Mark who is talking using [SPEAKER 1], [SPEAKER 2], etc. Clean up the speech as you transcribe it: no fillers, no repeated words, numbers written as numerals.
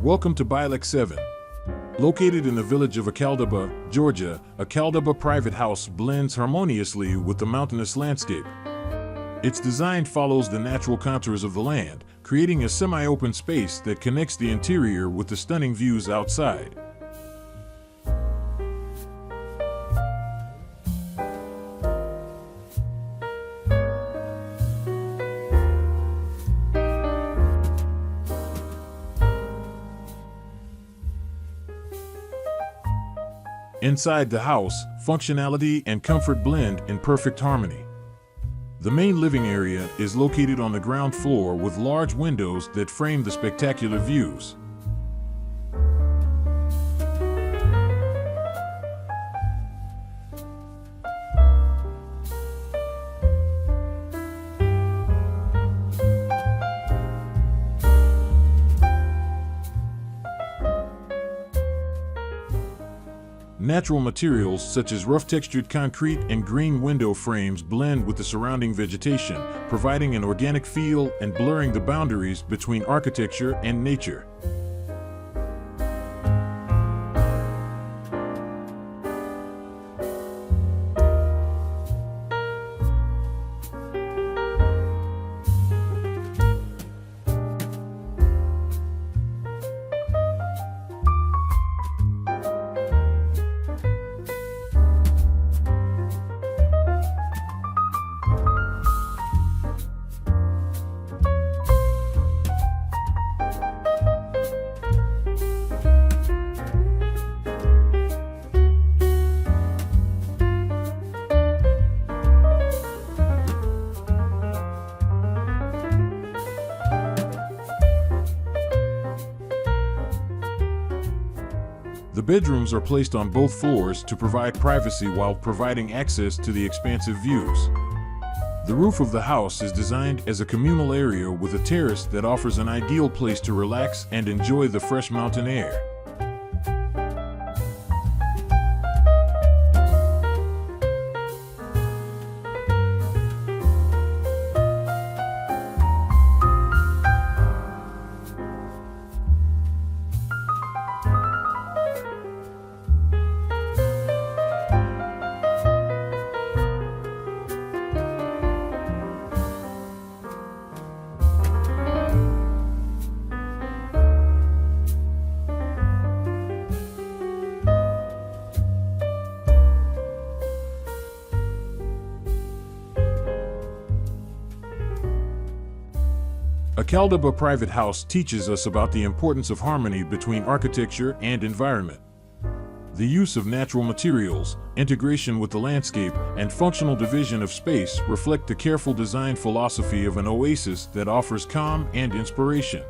[SPEAKER 1] Welcome to Bilex 7. Located in the village of Akhaldaba, Georgia, Akhaldaba Private House blends harmoniously with the mountainous landscape. Its design follows the natural contours of the land, creating a semi-open space that connects the interior with the stunning views outside. Inside the house, functionality and comfort blend in perfect harmony. The main living area is located on the ground floor with large windows that frame the spectacular views. Natural materials such as rough-textured concrete and green window frames blend with the surrounding vegetation, providing an organic feel and blurring the boundaries between architecture and nature. The bedrooms are placed on both floors to provide privacy while providing access to the expansive views. The roof of the house is designed as a communal area with a terrace that offers an ideal place to relax and enjoy the fresh mountain air. Akhaldaba Private House teaches us about the importance of harmony between architecture and environment. The use of natural materials, integration with the landscape, and functional division of space reflect the careful design philosophy of an oasis that offers calm and inspiration.